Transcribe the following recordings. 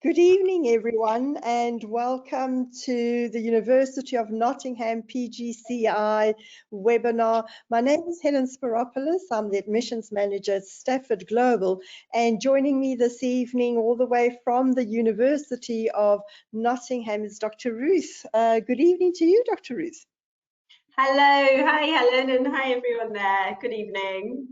Good evening, everyone, and welcome to the University of Nottingham PGCEi webinar. My name is Helen Spyropoulos. I'm the admissions manager at Stafford Global, and joining me this evening all the way from the University of Nottingham is Dr. Ruth. Good evening to you, Dr. Ruth. Hello, hi Helen, and hi everyone there. Good evening.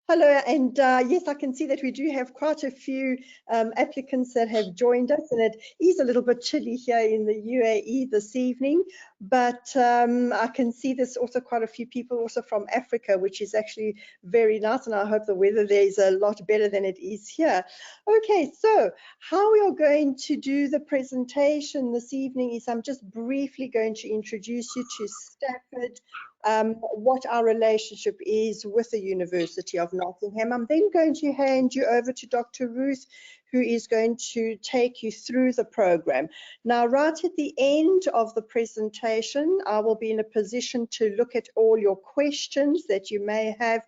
Hello, and yes, I can see that we do have quite a few applicants that have joined us, and it is a little bit chilly here in the UAE this evening, but I can see there's also quite a few people also from Africa, which is actually very nice, and I hope the weather there is a lot better than it is here. Okay, so how we are going to do the presentation this evening is I'm just briefly going to introduce you to Stafford, what our relationship is with the University of Nottingham. I'm then going to hand you over to Dr. Ruth, who is going to take you through the program. Now, right at the end of the presentation, I will be in a position to look at all your questions that you may have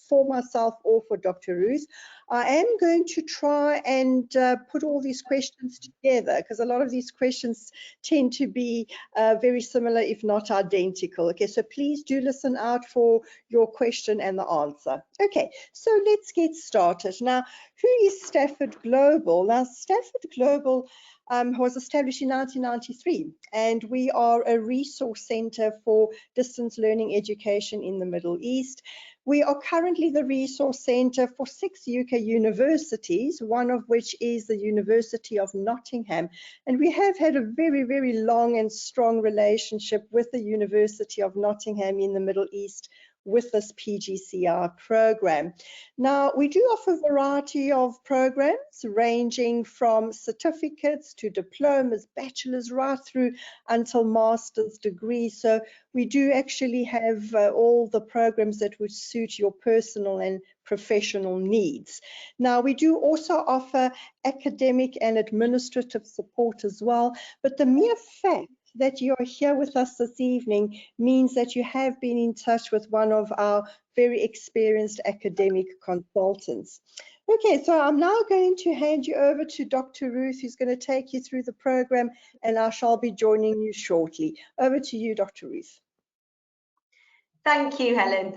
for myself or for Dr. Ruth. I am going to try and put all these questions together because a lot of these questions tend to be very similar, if not identical. Okay, so please do listen out for your question and the answer. Okay, so let's get started. Now, who is Stafford Global? Now, Stafford Global was established in 1993, and we are a resource center for distance learning education in the Middle East. We are currently the resource center for 6 UK universities, one of which is the University of Nottingham. And we have had a very, very long and strong relationship with the University of Nottingham in the Middle East with this PGCEi program. Now, we do offer a variety of programs ranging from certificates to diplomas, bachelor's, right through until master's degrees. So we do actually have all the programs that would suit your personal and professional needs. Now, we do also offer academic and administrative support as well, but the mere fact that you're here with us this evening means that you have been in touch with one of our very experienced academic consultants. Okay, so I'm now going to hand you over to Dr. Ruth, who's going to take you through the program, and I shall be joining you shortly. Over to you, Dr. Ruth. Thank you, Helen.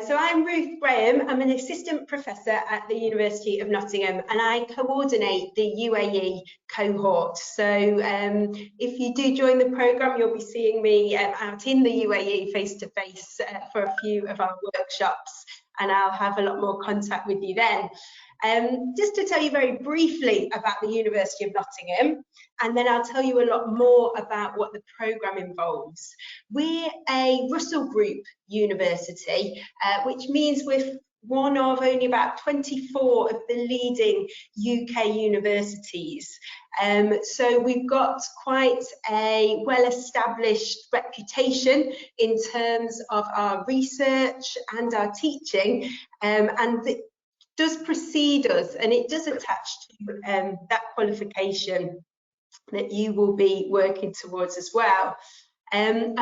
So I'm Ruth Graham. I'm an assistant professor at the University of Nottingham, and I coordinate the UAE cohort. So if you do join the programme, you'll be seeing me out in the UAE face-to-face for a few of our workshops, and I'll have a lot more contact with you then. Just to tell you very briefly about the University of Nottingham, and then I'll tell you a lot more about what the programme involves. We're a Russell Group university, which means we're one of only about 24 of the leading UK universities. So we've got quite a well-established reputation in terms of our research and our teaching, and it does precede us, and it does attach to that qualification that you will be working towards as well. And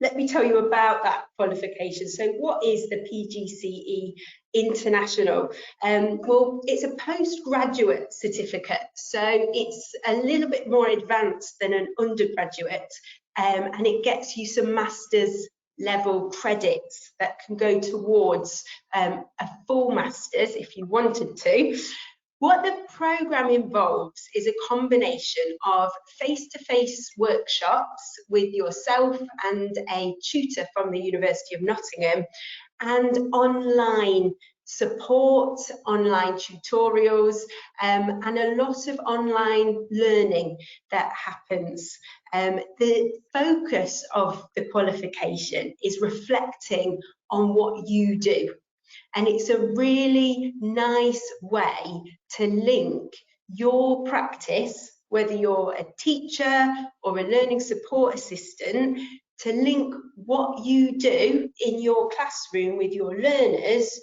let me tell you about that qualification. So what is the PGCE International? Well, it's a postgraduate certificate, so it's a little bit more advanced than an undergraduate, and it gets you some master's level credits that can go towards a full master's if you wanted to. What the programme involves is a combination of face-to-face workshops with yourself and a tutor from the University of Nottingham, and online support, online tutorials, and a lot of online learning that happens. The focus of the qualification is reflecting on what you do. And it's a really nice way to link your practice, whether you're a teacher or a learning support assistant, to link what you do in your classroom with your learners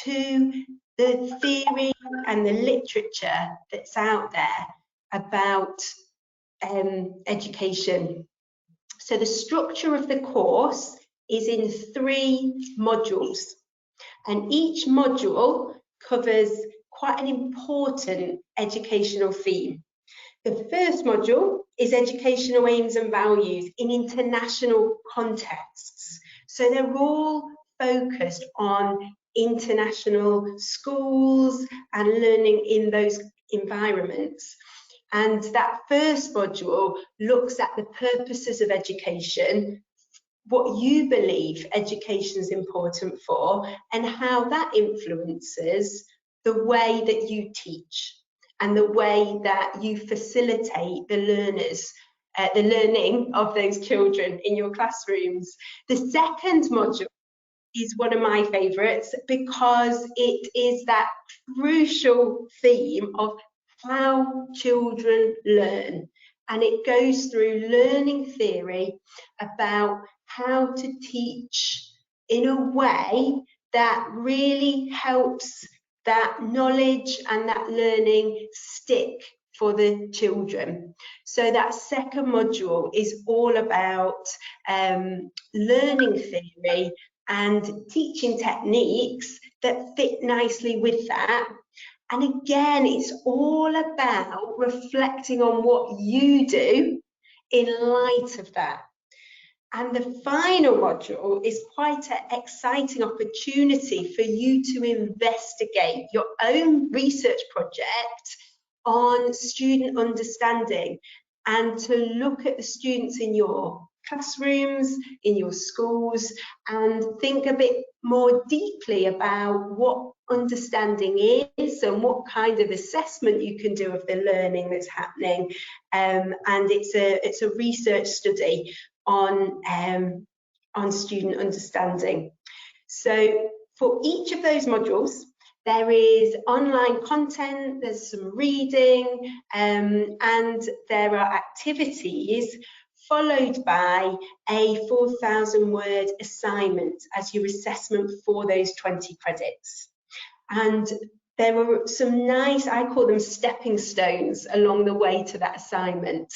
to the theory and the literature that's out there about education. So the structure of the course is in 3 modules. And each module covers quite an important educational theme. The first module is educational aims and values in international contexts. So they're all focused on international schools and learning in those environments. And that first module looks at the purposes of education, what you believe education is important for, and how that influences the way that you teach and the way that you facilitate the learners, the learning of those children in your classrooms. The second module is one of my favourites because it is that crucial theme of how children learn. And it goes through learning theory about how to teach in a way that really helps that knowledge and that learning stick for the children. So that second module is all about learning theory and teaching techniques that fit nicely with that. And again, it's all about reflecting on what you do in light of that. And the final module is quite an exciting opportunity for you to investigate your own research project on student understanding and to look at the students in your classrooms, in your schools, and think a bit more deeply about what understanding is and what kind of assessment you can do of the learning that's happening. And it's a research study on student understanding. So for each of those modules, there is online content, there's some reading, and there are activities followed by a 4,000 word assignment as your assessment for those 20 credits. And there were some nice, I call them stepping stones along the way to that assignment.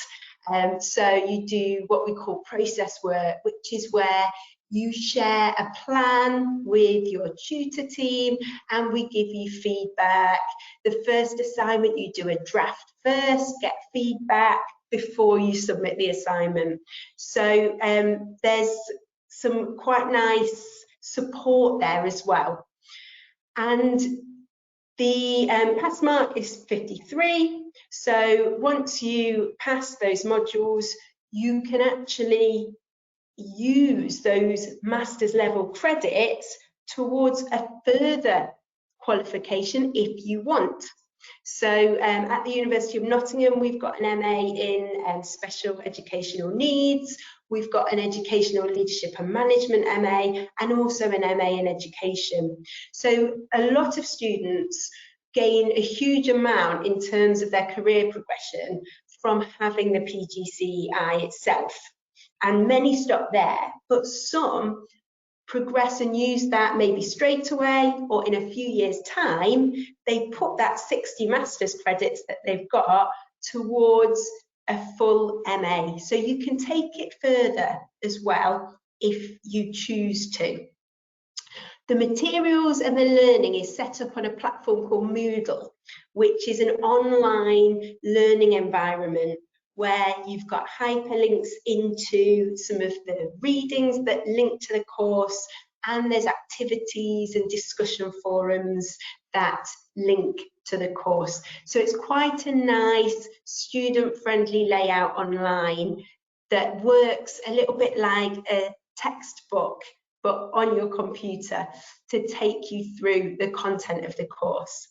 So you do what we call process work, which is where you share a plan with your tutor team and we give you feedback. The first assignment, you do a draft first, get feedback before you submit the assignment. So there's some quite nice support there as well. And the pass mark is 53. So once you pass those modules, you can actually use those master's level credits towards a further qualification if you want. So at the University of Nottingham, we've got an MA in special educational needs. We've got an educational leadership and management MA and also an MA in education. So a lot of students gain a huge amount in terms of their career progression from having the PGCEi itself. And many stop there, but some progress and use that maybe straight away or in a few years' time. They put that 60 master's credits that they've got towards a full MA. So you can take it further as well if you choose to. The materials and the learning is set up on a platform called Moodle, which is an online learning environment where you've got hyperlinks into some of the readings that link to the course, and there's activities and discussion forums that link to the course. So it's quite a nice student-friendly layout online that works a little bit like a textbook, but on your computer to take you through the content of the course.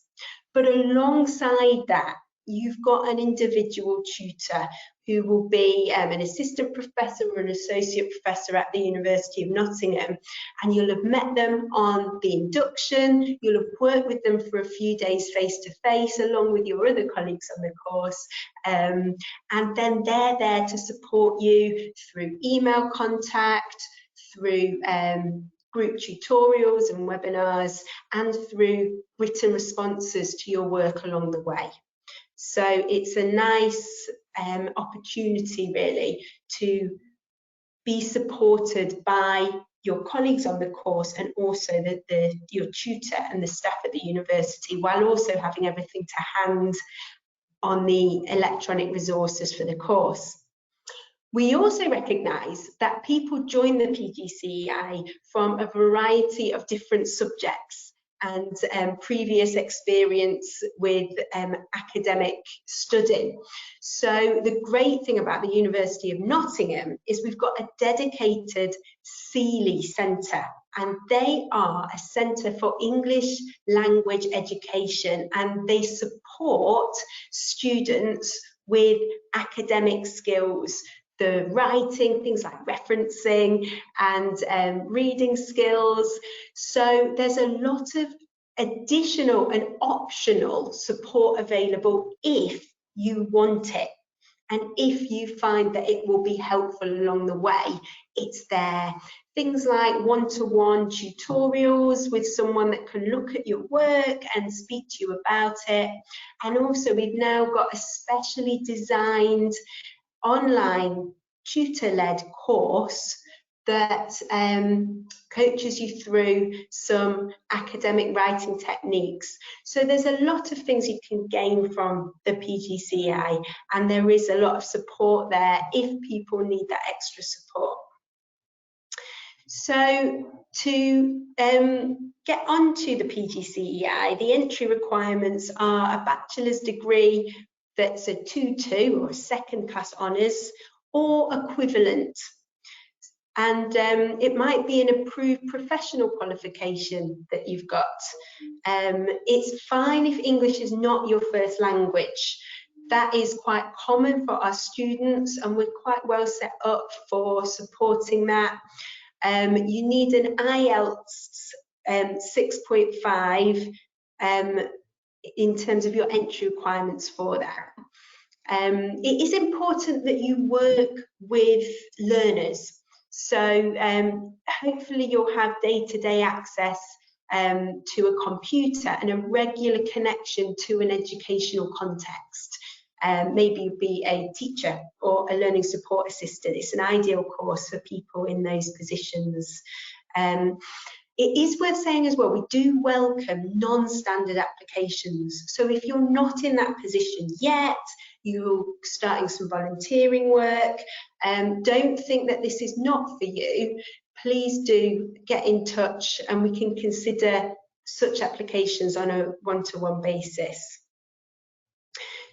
But alongside that, you've got an individual tutor who will be an assistant professor or an associate professor at the University of Nottingham, and you'll have met them on the induction, you'll have worked with them for a few days face-to-face along with your other colleagues on the course, and then they're there to support you through email contact, through group tutorials and webinars, and through written responses to your work along the way. So it's a nice opportunity really to be supported by your colleagues on the course and also your tutor and the staff at the university, while also having everything to hand on the electronic resources for the course. We also recognise that people join the PGCEi from a variety of different subjects and previous experience with academic study. So the great thing about the University of Nottingham is we've got a dedicated Seeley Centre, and they are a centre for English language education, and they support students with academic skills, the writing, things like referencing and reading skills. So there's a lot of additional and optional support available if you want it. And if you find that it will be helpful along the way, it's there. Things like one-to-one tutorials with someone that can look at your work and speak to you about it. And also we've now got a specially designed online tutor-led course that coaches you through some academic writing techniques. So there's a lot of things you can gain from the PGCEi, and there is a lot of support there if people need that extra support. So to get onto the PGCEi, the entry requirements are a bachelor's degree that's a 2-2 or a second class honours or equivalent. And it might be an approved professional qualification that you've got. It's fine if English is not your first language. That is quite common for our students, and we're quite well set up for supporting that. You need an IELTS 6.5 in terms of your entry requirements for that. It is important that you work with learners. So hopefully you'll have day-to-day access to a computer and a regular connection to an educational context. Maybe be a teacher or a learning support assistant. It's an ideal course for people in those positions. It is worth saying as well, we do welcome non-standard applications. So if you're not in that position yet, you're starting some volunteering work, don't think that this is not for you. Please do get in touch and we can consider such applications on a one-to-one basis.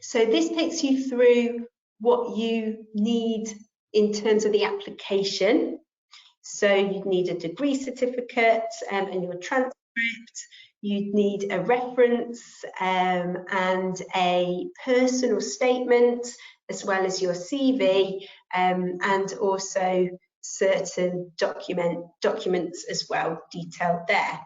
So this takes you through what you need in terms of the application. So you'd need a degree certificate and your transcript. You'd need a reference and a personal statement, as well as your CV, and also certain documents as well detailed there.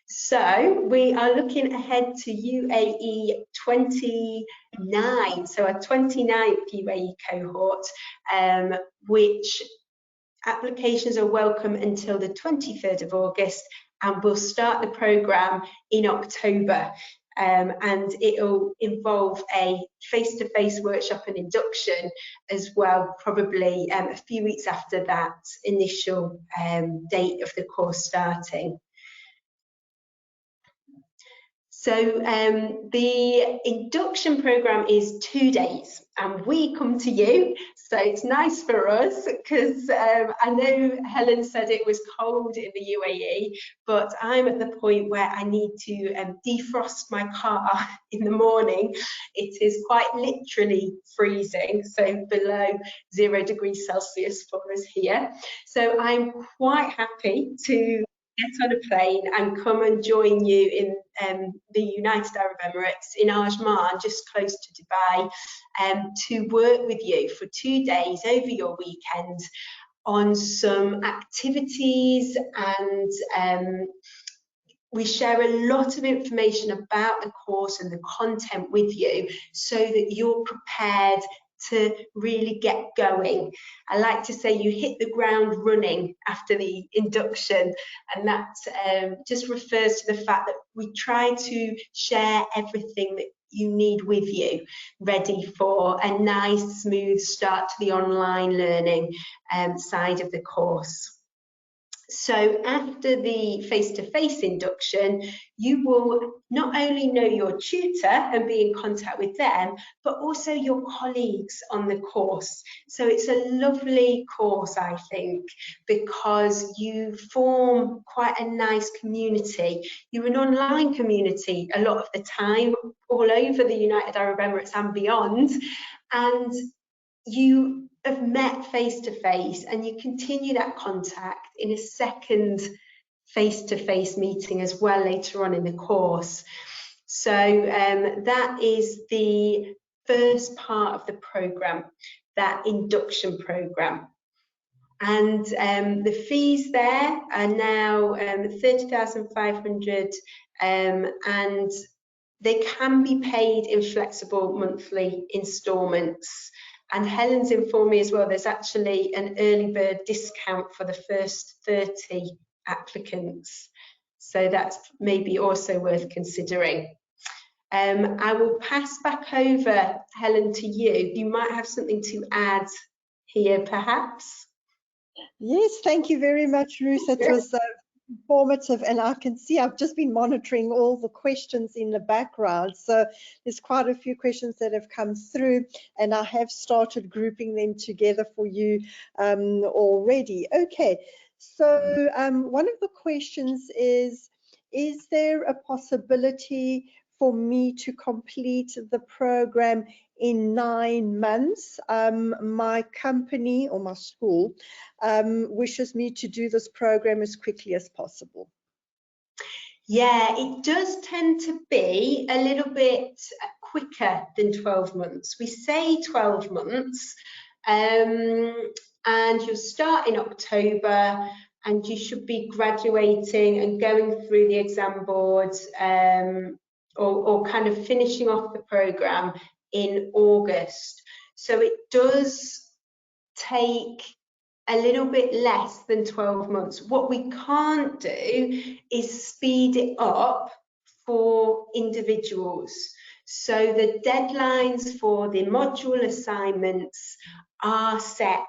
So we are looking ahead to UAE 29, so our 29th UAE cohort, which applications are welcome until the 23rd of August, and we'll start the programme in October. And it'll involve a face-to-face workshop and induction as well, probably a few weeks after that initial date of the course starting. So the induction programme is 2 days, and we come to you. So it's nice for us because I know Helen said it was cold in the UAE, but I'm at the point where I need to defrost my car in the morning. It is quite literally freezing, so below 0 degrees Celsius for us here. So I'm quite happy to get on a plane and come and join you in the United Arab Emirates in Ajman, just close to Dubai, to work with you for 2 days over your weekend on some activities, and we share a lot of information about the course and the content with you so that you're prepared to really get going. I like to say you hit the ground running after the induction, and that just refers to the fact that we try to share everything that you need with you, ready for a nice smooth start to the online learning side of the course. So after the face-to-face induction, you will not only know your tutor and be in contact with them, but also your colleagues on the course. So it's a lovely course, I think, because you form quite a nice community. You're an online community a lot of the time, all over the United Arab Emirates and beyond, and you have met face-to-face, and you continue that contact in a second face-to-face meeting as well later on in the course. So that is the first part of the programme, that induction programme. And the fees there are now 30,500, and they can be paid in flexible monthly instalments. And Helen's informed me as well, there's actually an early bird discount for the first 30 applicants. So that's maybe also worth considering. I will pass back over, Helen, to you. You might have something to add here, perhaps. Yes, thank you very much, Ruth. It was informative, and I can see I've just been monitoring all the questions in the background, so there's quite a few questions that have come through, and I have started grouping them together for you already. Okay, so one of the questions is there a possibility for me to complete the program in 9 months? My company or my school wishes me to do this program as quickly as possible. Yeah, it does tend to be a little bit quicker than 12 months. We say 12 months, and you'll start in October, and you should be graduating and going through the exam boards, or kind of finishing off the programme in August. So it does take a little bit less than 12 months. What we can't do is speed it up for individuals. So the deadlines for the module assignments are set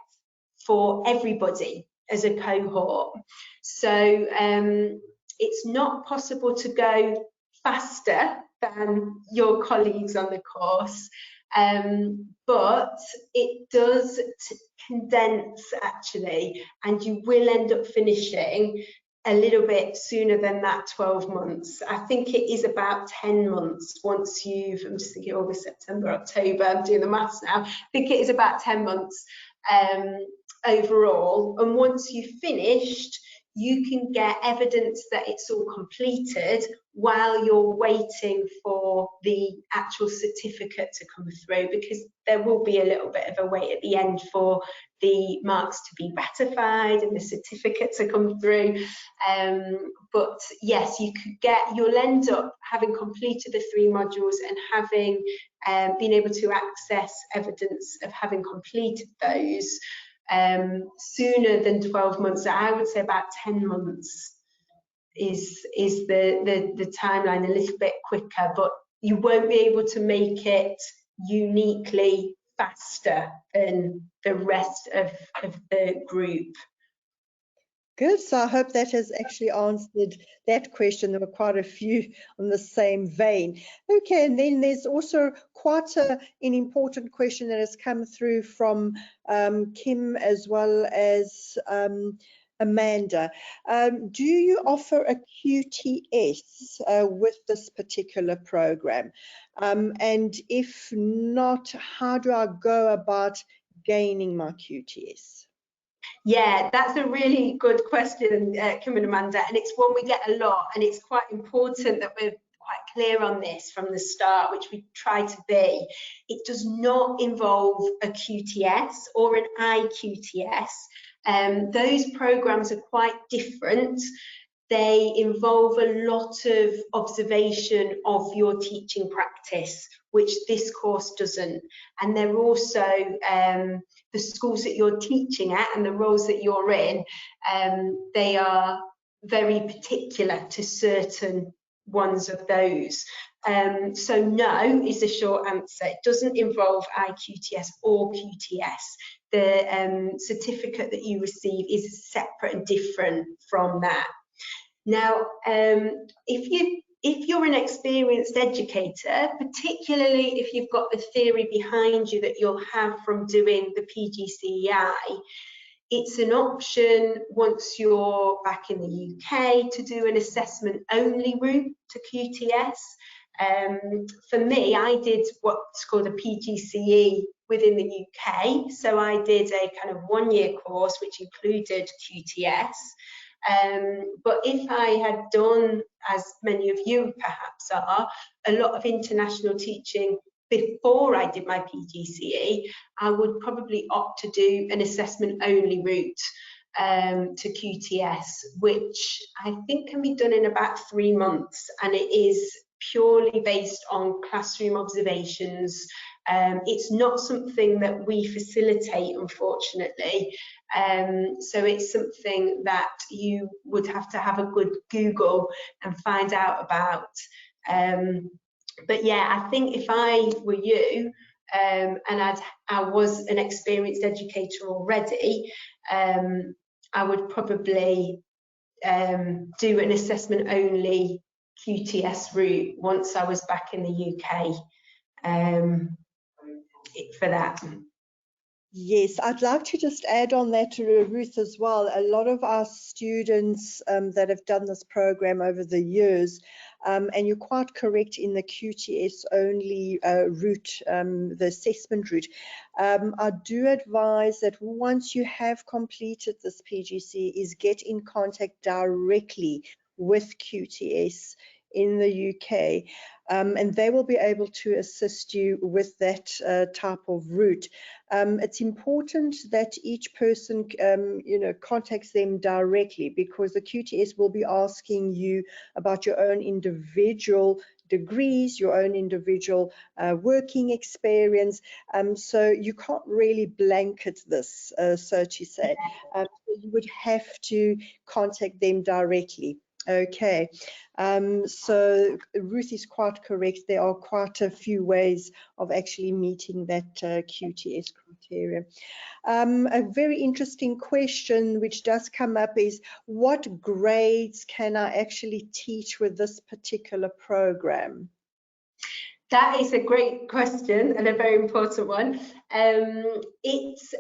for everybody as a cohort. So it's not possible to go faster than your colleagues on the course, but it does condense actually, and you will end up finishing a little bit sooner than that 12 months. I think it is about 10 months once you've, I'm just thinking August, September, October, I'm doing the maths now. I think it is about 10 months overall, and once you've finished, you can get evidence that it's all completed while you're waiting for the actual certificate to come through, because there will be a little bit of a wait at the end for the marks to be ratified and the certificate to come through. But yes, you'll end up having completed the 3 modules and having been able to access evidence of having completed those sooner than 12 months. I would say about 10 months is the timeline, a little bit quicker, but you won't be able to make it uniquely faster than the rest of the group. Good, so I hope that has actually answered that question. There were quite a few on the same vein. Okay, and then there's also quite an important question that has come through from Kim as well as Amanda. Do you offer a QTS with this particular program? And if not, how do I go about gaining my QTS? Yeah, that's a really good question, Kim and Amanda, and it's one we get a lot, and it's quite important that we're quite clear on this from the start, which we try to be. It does not involve a QTS or an IQTS. Those programs are quite different. They involve a lot of observation of your teaching practice, which this course doesn't. And they're also the schools that you're teaching at and the roles that you're in, they are very particular to certain ones of those. So no is the short answer. It doesn't involve IQTS or QTS. the certificate that you receive is separate and different from that. Now, if you're an experienced educator, particularly if you've got the theory behind you that you'll have from doing the PGCEi, it's an option once you're back in the UK to do an assessment only route to QTS. For me, I did what's called a PGCE within the UK. So I did a kind of 1-year course which included QTS. But if I had done, as many of you perhaps are, a lot of international teaching before I did my PGCE, I would probably opt to do an assessment only route to QTS, which I think can be done in about 3 months, and it is purely based on classroom observations. It's not something that we facilitate, unfortunately. So it's something that you would have to have a good Google and find out about. But yeah, I think if I were you and I was an experienced educator already, I would probably do an assessment only QTS route once I was back in the UK for that. Yes, I'd like to just add on that to Ruth as well. A lot of our students that have done this program over the years, and you're quite correct in the QTS only route, the assessment route. I do advise that once you have completed this PGC is get in contact directly with QTS in the UK, and they will be able to assist you with that type of route. It's important that each person, contacts them directly, because the QTS will be asking you about your own individual degrees, your own individual working experience. So you can't really blanket this, so to say. You would have to contact them directly. Okay, so Ruth is quite correct. There are quite a few ways of actually meeting that QTS criteria. A very interesting question which does come up is, what grades can I actually teach with this particular program? That is a great question and a very important one. It's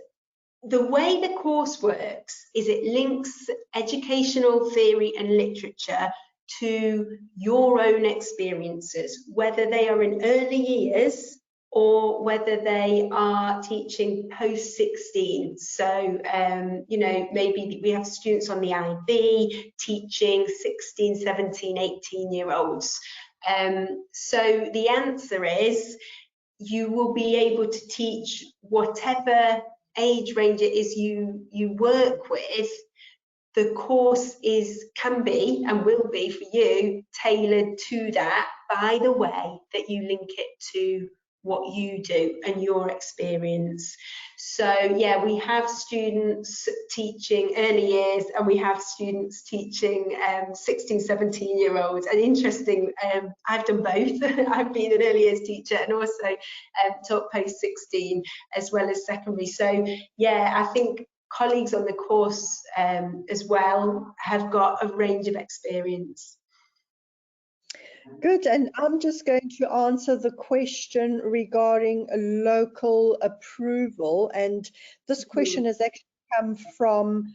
the way the course works is it links educational theory and literature to your own experiences, whether they are in early years or whether they are teaching post 16. So, maybe we have students on the IB teaching 16, 17, 18-year-olds. So the answer is you will be able to teach whatever age range it is you work with. The course can be and will be for you tailored to that by the way that you link it to what you do and your experience. So yeah, we have students teaching early years and we have students teaching 16, 17-year-olds. And interesting, I've done both. I've been an early years teacher and also taught post 16 as well as secondary. So yeah, I think colleagues on the course as well have got a range of experience. Good, and I'm just going to answer the question regarding local approval, and this question has actually come from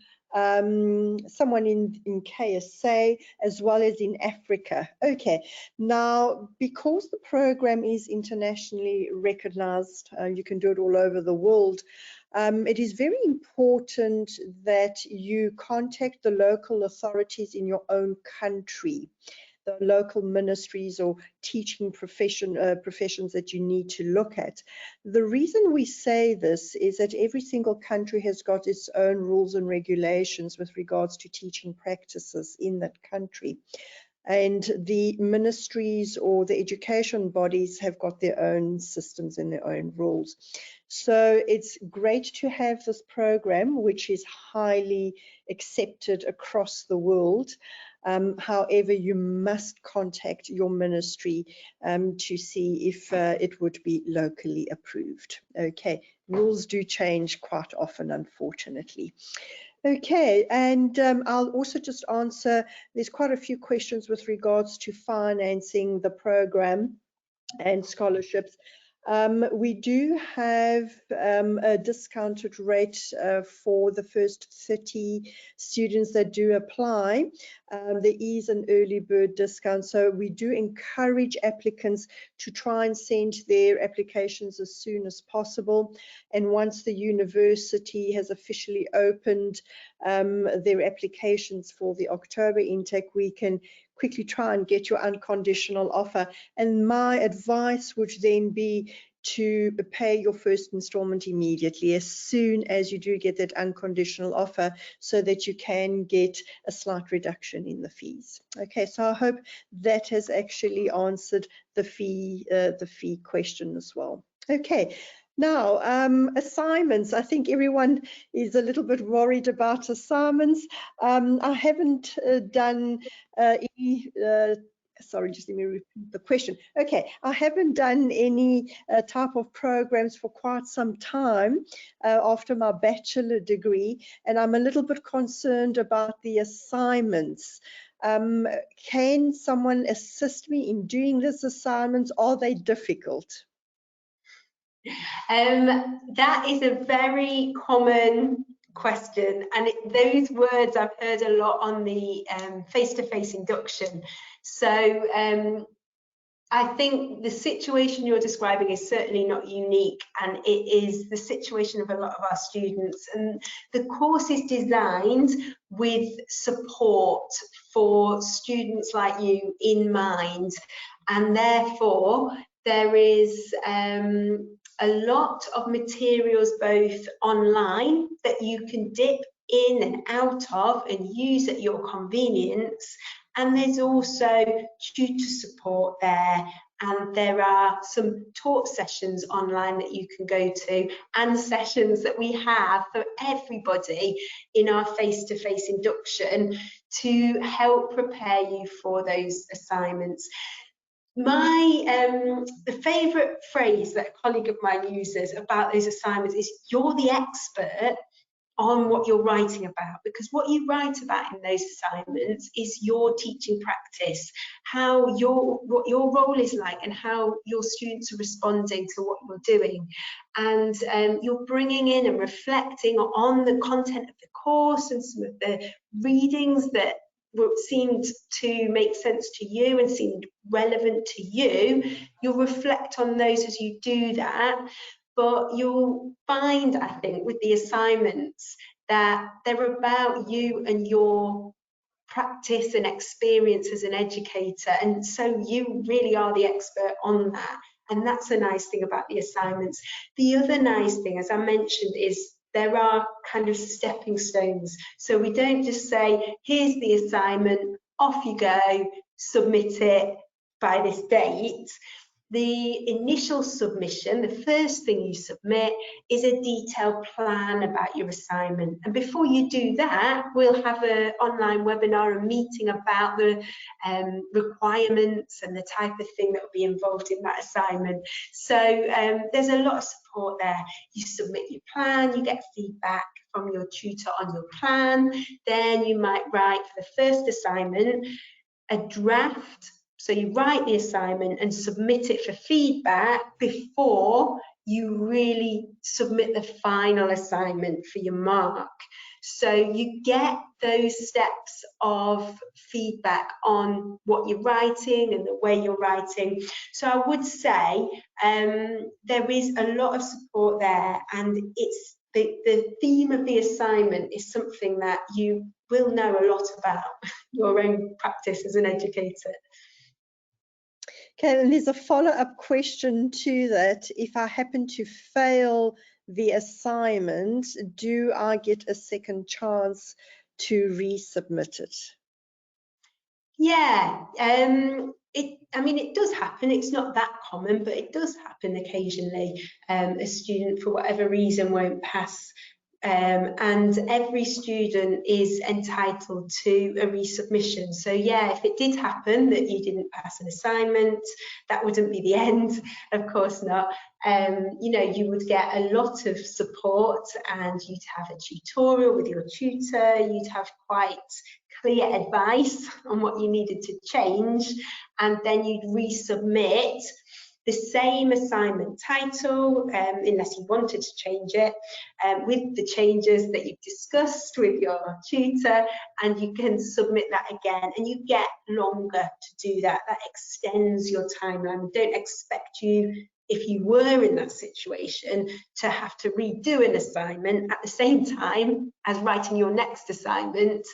someone in KSA as well as in Africa. Okay, now because the program is internationally recognized, you can do it all over the world. It is very important that you contact the local authorities in your own country, the local ministries or teaching professions that you need to look at. The reason we say this is that every single country has got its own rules and regulations with regards to teaching practices in that country. And the ministries or the education bodies have got their own systems and their own rules. So it's great to have this program, which is highly accepted across the world. However, you must contact your ministry to see if it would be locally approved. Okay, rules do change quite often, unfortunately. Okay, and I'll also just answer, there's quite a few questions with regards to financing the program and scholarships. We do have a discounted rate for the first 30 students that do apply. There is an early bird discount, so we do encourage applicants to try and send their applications as soon as possible. And once the university has officially opened their applications for the October intake, we can quickly try and get your unconditional offer. And my advice would then be to pay your first installment immediately as soon as you do get that unconditional offer, so that you can get a slight reduction in the fees. Okay, so I hope that has actually answered the fee question as well. Okay. Now, assignments. I think everyone is a little bit worried about assignments. I haven't done any, sorry, just let me repeat the question. Okay, I haven't done any type of programs for quite some time after my bachelor degree, and I'm a little bit concerned about the assignments. Can someone assist me in doing these assignments? Are they difficult? That is a very common question, and those words I've heard a lot on the face-to-face induction. So I think the situation you're describing is certainly not unique, and it is the situation of a lot of our students. And the course is designed with support for students like you in mind, and therefore there is a lot of materials both online that you can dip in and out of and use at your convenience, and there's also tutor support there, and there are some talk sessions online that you can go to, and sessions that we have for everybody in our face-to-face induction to help prepare you for those assignments. The favourite phrase that a colleague of mine uses about those assignments is, you're the expert on what you're writing about, because what you write about in those assignments is your teaching practice, what your role is like, and how your students are responding to what you're doing. And you're bringing in and reflecting on the content of the course and some of the readings that seemed to make sense to you and seemed relevant to you. You'll reflect on those as you do that, but you'll find, I think, with the assignments that they're about you and your practice and experience as an educator, and so you really are the expert on that. And that's a nice thing about the assignments. The other nice thing, as I mentioned, is there are kind of stepping stones. So we don't just say, here's the assignment, off you go, submit it by this date. The initial submission, the first thing you submit, is a detailed plan about your assignment. And before you do that, we'll have an online webinar, a meeting about the requirements and the type of thing that will be involved in that assignment. So there's a lot of support there. You submit your plan, you get feedback from your tutor on your plan. Then you might write, for the first assignment, a draft. So you write the assignment and submit it for feedback before you really submit the final assignment for your mark. So you get those steps of feedback on what you're writing and the way you're writing. So I would say there is a lot of support there, and it's the theme of the assignment is something that you will know a lot about your own practice as an educator. Okay, and there's a follow-up question to that. If I happen to fail the assignment, do I get a second chance to resubmit it? Yeah, I mean, it does happen. It's not that common, but it does happen occasionally. A student, for whatever reason, won't pass and every student is entitled to a resubmission. So yeah, if it did happen that you didn't pass an assignment, that wouldn't be the end, of course not. You know, you would get a lot of support, and you'd have a tutorial with your tutor, you'd have quite clear advice on what you needed to change, and then you'd resubmit the same assignment title, unless you wanted to change it, with the changes that you've discussed with your tutor, and you can submit that again, and you get longer to do that. That extends your timeline. We don't expect you, if you were in that situation, to have to redo an assignment at the same time as writing your next assignment.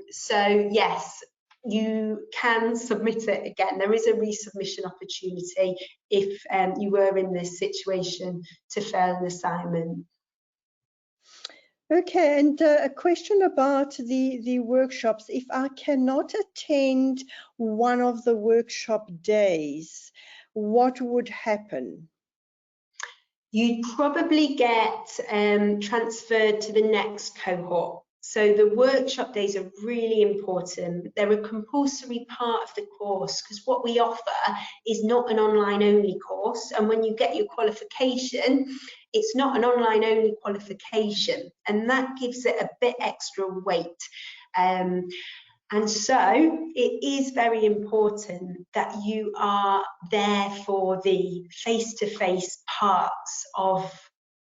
So yes, you can submit it again. There is a resubmission opportunity if you were in this situation to fail an assignment. Okay, and a question about the workshops. If I cannot attend one of the workshop days, what would happen? You'd probably get transferred to the next cohort. So the workshop days are really important. They're a compulsory part of the course, because what we offer is not an online only course. And when you get your qualification, it's not an online only qualification, and that gives it a bit extra weight. And so it is very important that you are there for the face-to-face parts of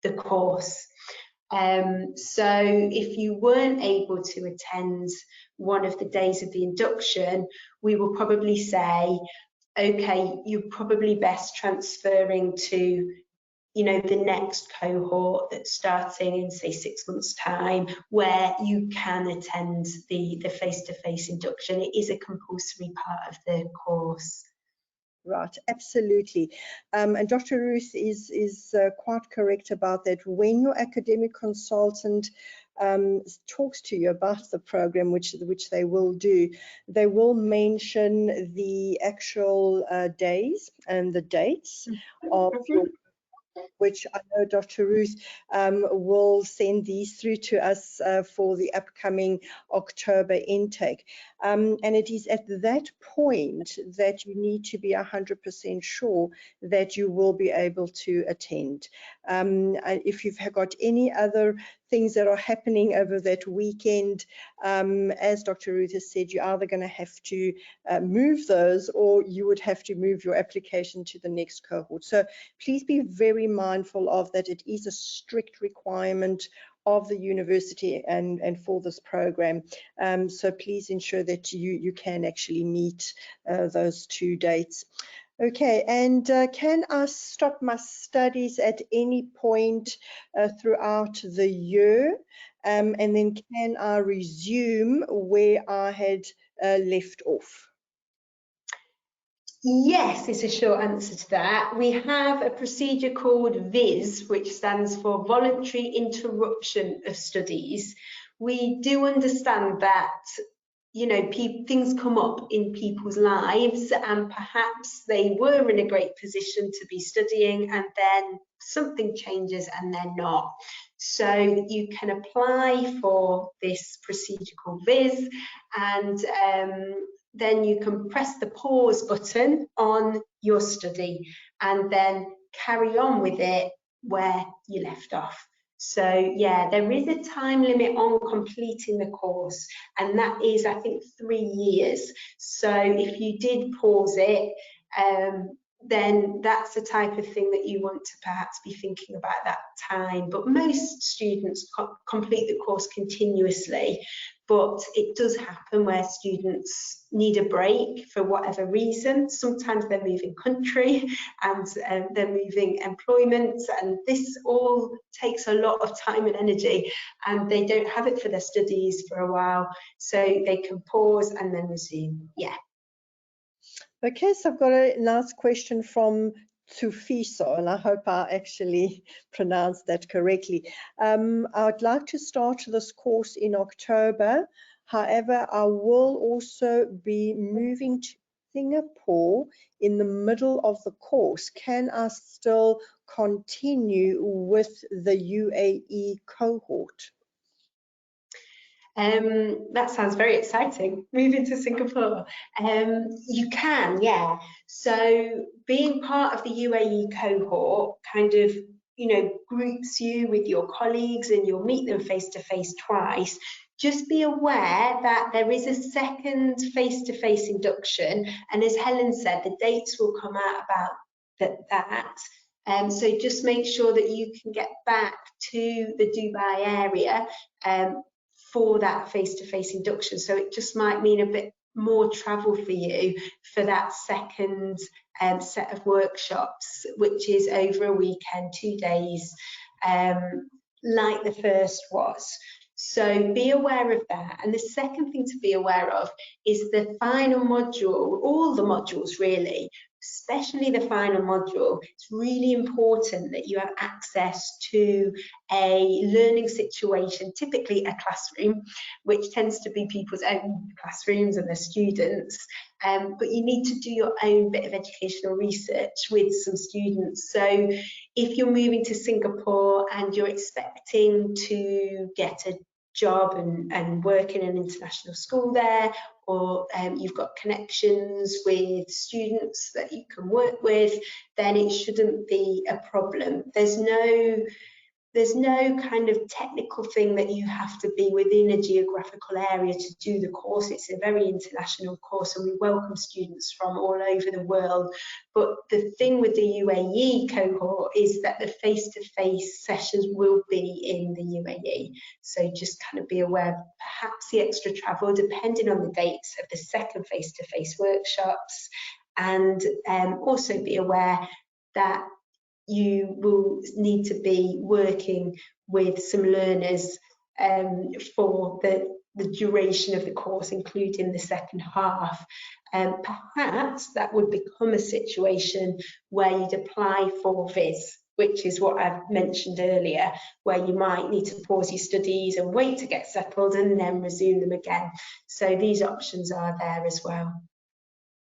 the course. So if you weren't able to attend one of the days of the induction, we will probably say, okay, you're probably best transferring to, you know, the next cohort that's starting in, say, 6 months' time, where you can attend the face-to-face induction. It is a compulsory part of the course. Right, absolutely. And Dr. Ruth is quite correct about that. When your academic consultant talks to you about the program, which they will do, they will mention the actual days and the dates of your, which I know Dr. Ruth will send these through to us for the upcoming October intake. And it is at that point that you need to be 100% sure that you will be able to attend. If you've got any other things that are happening over that weekend, as Dr. Ruth has said, you're either going to have to move those, or you would have to move your application to the next cohort. So please be very mindful of that. It is a strict requirement of the university and for this program. So please ensure that you can actually meet those two dates. Okay, and can I stop my studies at any point throughout the year? And then can I resume where I had left off? Yes, is a short answer to that. We have a procedure called VIS, which stands for Voluntary Interruption of Studies. We do understand that, you know, things come up in people's lives, and perhaps they were in a great position to be studying, and then something changes and they're not. So you can apply for this procedure called VIS, and then you can press the pause button on your study and then carry on with it where you left off. So yeah, there is a time limit on completing the course, and that is, I think, 3 years. So if you did pause it, then that's the type of thing that you want to perhaps be thinking about that time. But most students complete the course continuously, but it does happen where students need a break for whatever reason. Sometimes they're moving country, and they're moving employment, and this all takes a lot of time and energy, and they don't have it for their studies for a while, so they can pause and then resume. Yeah. Okay, so I've got a nice question from Tufiso, and I hope I actually pronounced that correctly. I would like to start this course in October. However, I will also be moving to Singapore in the middle of the course, can I still continue with the UAE cohort? That sounds very exciting. Moving to Singapore. You can, yeah. So being part of the UAE cohort kind of, groups you with your colleagues and you'll meet them face to face twice. Just be aware that there is a second face-to-face induction, and as Helen said, the dates will come out about that. So just make sure that you can get back to the Dubai area for that face-to-face induction. So it just might mean a bit more travel for you for that second set of workshops, which is over a weekend, 2 days, like the first was. So be aware of that. And the second thing to be aware of is the final module, all the modules really, especially the final module. It's really important that you have access to a learning situation, typically a classroom, which tends to be people's own classrooms and their students. But you need to do your own bit of educational research with some students. So if you're moving to Singapore and you're expecting to get a job and work in an international school there, or you've got connections with students that you can work with, then it shouldn't be a problem. There's no kind of technical thing that you have to be within a geographical area to do the course. It's a very international course and we welcome students from all over the world. But the thing with the UAE cohort is that the face-to-face sessions will be in the UAE. So just kind of be aware of perhaps the extra travel depending on the dates of the second face-to-face workshops, and also be aware that you will need to be working with some learners for the duration of the course, including the second half. Perhaps that would become a situation where you'd apply for VIS, which is what I've mentioned earlier, where you might need to pause your studies and wait to get settled and then resume them again. So these options are there as well.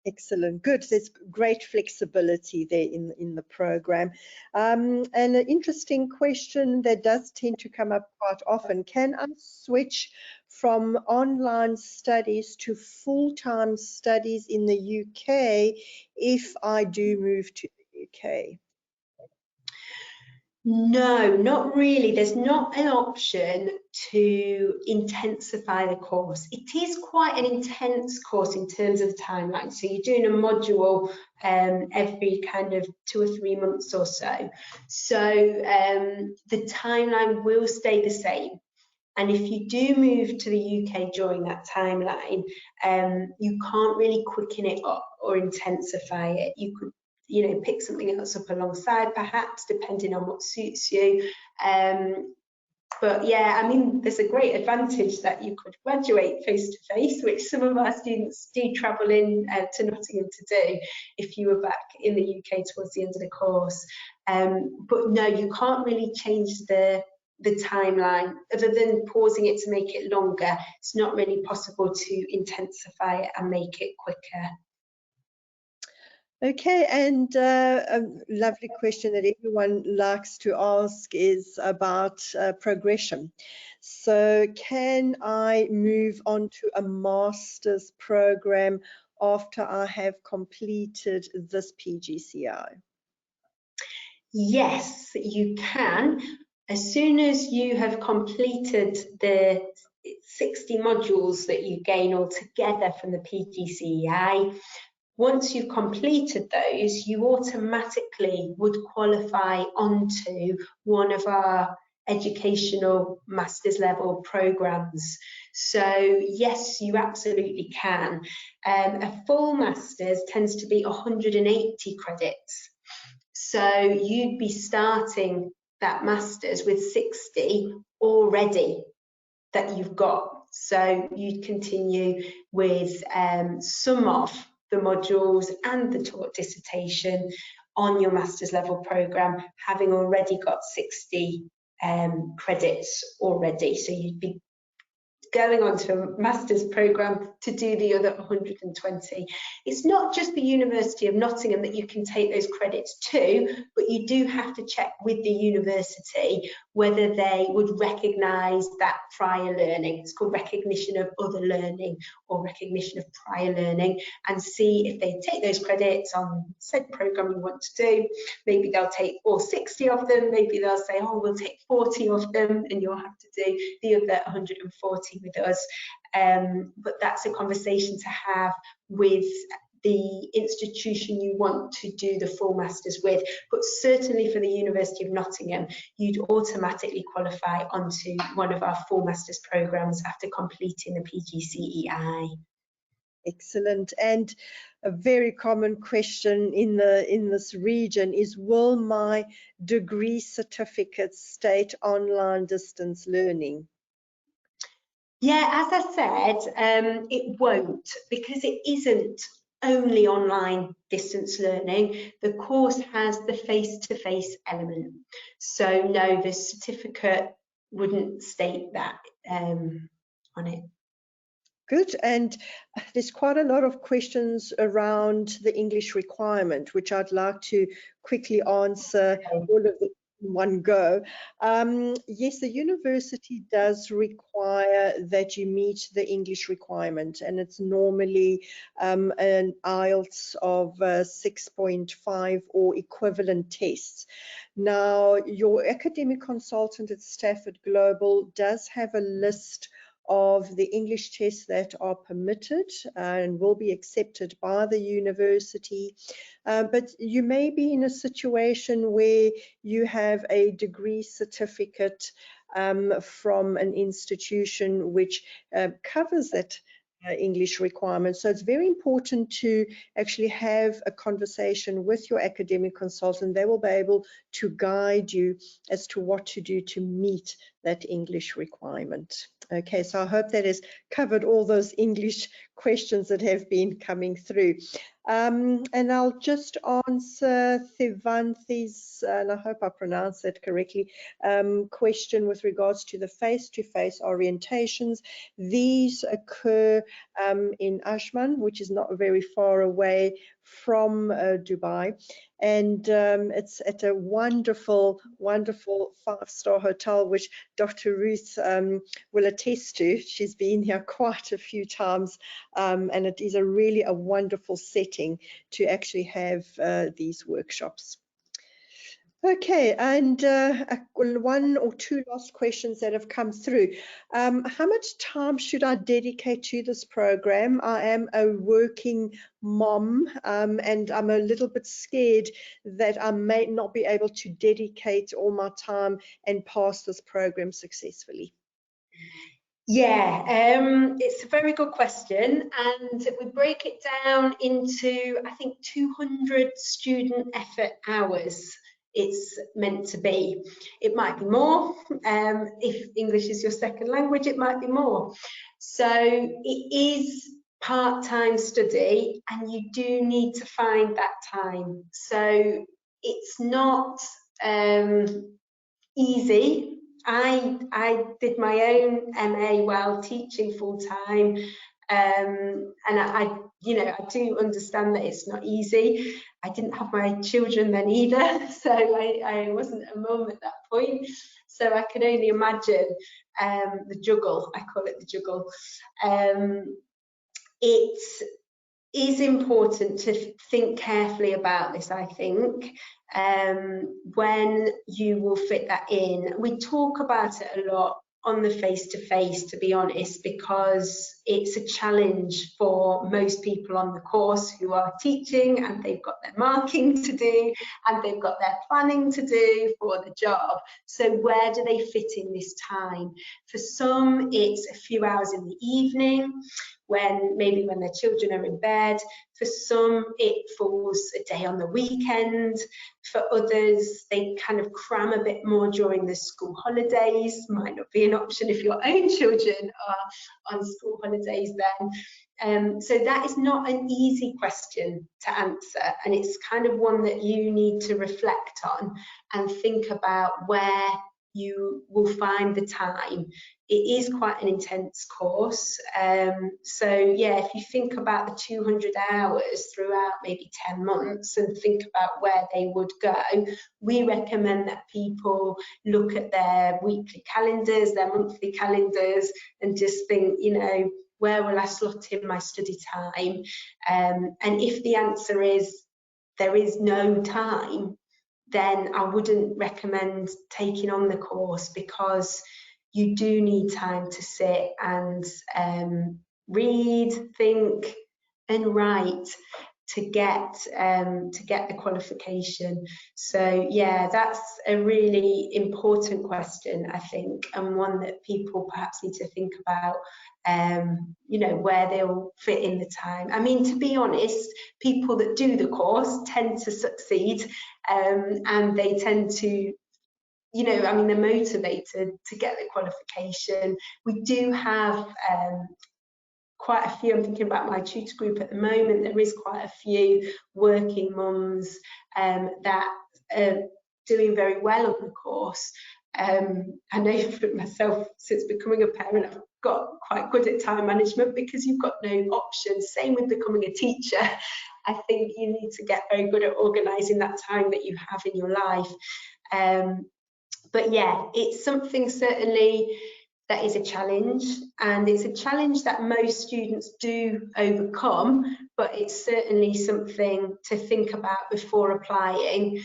Excellent, good. There's great flexibility there in the program. And an interesting question that does tend to come up quite often: can I switch from online studies to full-time studies in the UK if I do move to the UK? No, not really. There's not an option to intensify the course. It is quite an intense course in terms of the timeline. So you're doing a module every kind of 2 or 3 months or so. So the timeline will stay the same. And if you do move to the UK during that timeline, you can't really quicken it up or intensify it. You could pick something else up alongside, perhaps, depending on what suits you. But yeah, I mean, there's a great advantage that you could graduate face-to-face, which some of our students do travel in to Nottingham to do if you were back in the UK towards the end of the course. But no, you can't really change the timeline other than pausing it to make it longer. It's not really possible to intensify it and make it quicker. Okay, and a lovely question that everyone likes to ask is about progression. So can I move on to a master's program after I have completed this PGCEi? Yes, you can. As soon as you have completed the 60 modules that you gain altogether from the PGCEi, once you've completed those, you automatically would qualify onto one of our educational master's level programs. So yes, you absolutely can. A full master's tends to be 180 credits. So you'd be starting that master's with 60 already that you've got. So you'd continue with some of the modules and the taught dissertation on your master's level program, having already got 60 credits already. So you'd be going on to a master's programme to do the other 120. It's not just the University of Nottingham that you can take those credits to, but you do have to check with the university whether they would recognise that prior learning. It's called recognition of other learning or recognition of prior learning, and see if they take those credits on said programme you want to do. Maybe they'll take all 60 of them, maybe they'll say, oh, we'll take 40 of them and you'll have to do the other 140 with us. But that's a conversation to have with the institution you want to do the full masters with. But certainly for the University of Nottingham, you'd automatically qualify onto one of our full masters programmes after completing the PGCEi. Excellent. And a very common question in this region is, will my degree certificate state online distance learning? Yeah, as I said, it won't, because it isn't only online distance learning. The course has the face-to-face element. So no, the certificate wouldn't state that on it. Good. And there's quite a lot of questions around the English requirement, which I'd like to quickly answer all of them in one go. Yes, the university does require that you meet the English requirement, and it's normally an IELTS of 6.5 or equivalent tests. Now, your academic consultant at Stafford Global does have a list of the English tests that are permitted and will be accepted by the university. But you may be in a situation where you have a degree certificate from an institution which covers that English requirements. So it's very important to actually have a conversation with your academic consultant. They will be able to guide you as to what to do to meet that English requirement. Okay, so I hope that has covered all those English questions that have been coming through. And I'll just answer Thivanthi's, and I hope I pronounced that correctly, question with regards to the face-to-face orientations. These occur in Ajman, which is not very far away from Dubai, and it's at a wonderful, wonderful 5-star hotel, which Dr. Ruth will attest to. She's been here quite a few times, and it is really a wonderful setting to actually have these workshops. Okay, and one or two last questions that have come through. How much time should I dedicate to this program? I am a working mom, and I'm a little bit scared that I may not be able to dedicate all my time and pass this program successfully. Yeah, it's a very good question, and we break it down into, I think, 200 student effort hours. It's meant to be. It might be more. If English is your second language, it might be more. So it is part-time study, and you do need to find that time. So it's not easy. I did my own MA while teaching full-time, and I do understand that it's not easy. I didn't have my children then either, so I wasn't a mum at that point. So I can only imagine the juggle. I call it the juggle. It is important to think carefully about this, I think, when you will fit that in. We talk about it a lot on the face-to-face, to be honest, because it's a challenge for most people on the course who are teaching, and they've got their marking to do and they've got their planning to do for the job. So where do they fit in this time? For some, it's a few hours in the evening, maybe when their children are in bed. For some, it falls a day on the weekend. For others, they kind of cram a bit more during the school holidays. Might not be an option if your own children are on school holidays then. So that is not an easy question to answer, and it's kind of one that you need to reflect on and think about where you will find the time. It is quite an intense course. So yeah, if you think about the 200 hours throughout maybe 10 months and think about where they would go, we recommend that people look at their weekly calendars, their monthly calendars, and just think, you know, where will I slot in my study time? And if the answer is there is no time, then I wouldn't recommend taking on the course, because you do need time to sit and read, think and write to get the qualification. So yeah, that's a really important question, I think, and one that people perhaps need to think about, you know, where they'll fit in the time. I mean, to be honest, people that do the course tend to succeed, and they tend to, you know, I mean, they're motivated to get the qualification. We do have quite a few. I'm thinking about my tutor group at the moment. There is quite a few working mums that are doing very well on the course. I know for myself, since becoming a parent, I've got quite good at time management, because you've got no options. Same with becoming a teacher. I think you need to get very good at organising that time that you have in your life. But yeah, it's something certainly that is a challenge, and it's a challenge that most students do overcome, but it's certainly something to think about before applying,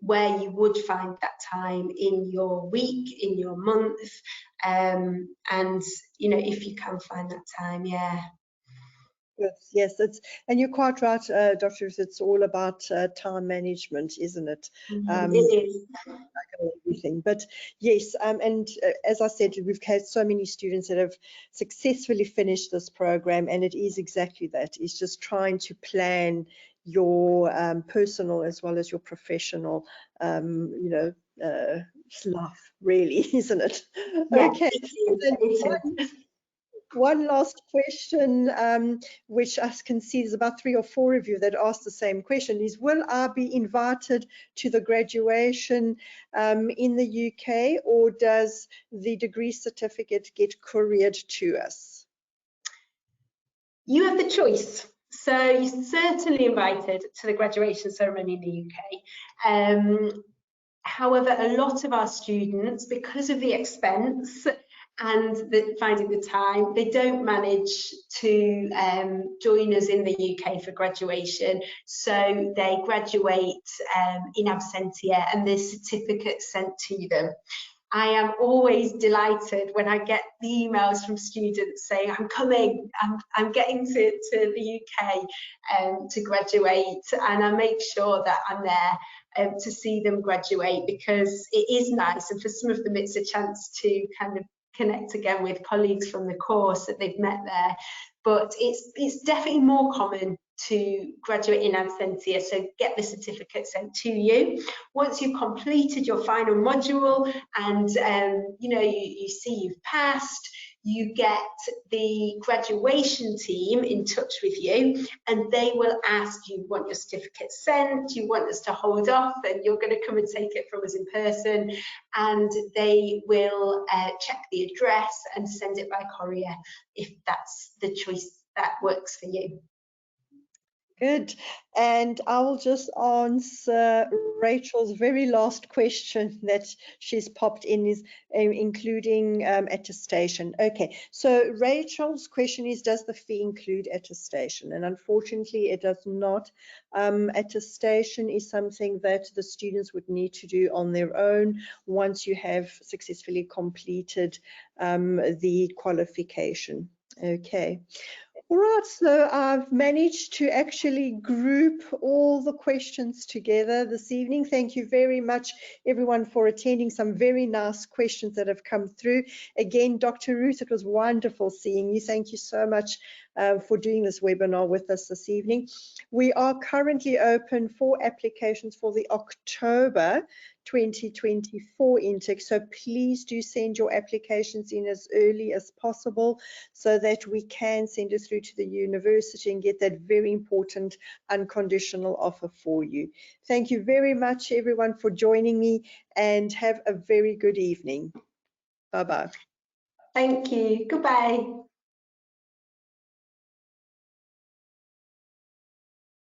where you would find that time in your week, in your month, and you know, if you can find that time, yeah. Yes, and you're quite right, Dr. Ruth, it's all about time management, isn't it? It is. Everything. But yes, and as I said, we've had so many students that have successfully finished this program, and it is exactly that. It's just trying to plan your personal as well as your professional, you know, life, really, isn't it? Yeah, okay. it is. One last question, which I can see there's about 3 or 4 of you that asked the same question, is will I be invited to the graduation in the UK, or does the degree certificate get couriered to us? You have the choice. So you're certainly invited to the graduation ceremony in the UK. However, a lot of our students, because of the expense and finding the time, they don't manage to join us in the UK for graduation. So they graduate in absentia, and the certificate's sent to them. I am always delighted when I get the emails from students saying, I'm coming, I'm getting to the UK to graduate, and I make sure that I'm there to see them graduate, because it is nice, and for some of them it's a chance to kind of connect again with colleagues from the course that they've met there. But it's definitely more common to graduate in absentia, so get the certificate sent to you. Once you've completed your final module and you know, you see you've passed, you get the graduation team in touch with you, and they will ask, you want your certificate sent, you want us to hold off, and you're going to come and take it from us in person, and they will check the address and send it by courier if that's the choice that works for you. Good. And I will just answer Rachel's very last question that she's popped in, is including attestation. Okay, so Rachel's question is, does the fee include attestation? And unfortunately, it does not. Attestation is something that the students would need to do on their own once you have successfully completed the qualification. Okay. All right, so I've managed to actually group all the questions together this evening. Thank you very much, everyone, for attending. Some very nice questions that have come through. Again, Dr. Ruth, it was wonderful seeing you. Thank you so much for doing this webinar with us this evening. We are currently open for applications for the October 2024 intake, so please do send your applications in as early as possible so that we can send it through to the university and get that very important unconditional offer for you. Thank you very much everyone for joining me, and have a very good evening. Bye-bye. Thank you. Goodbye.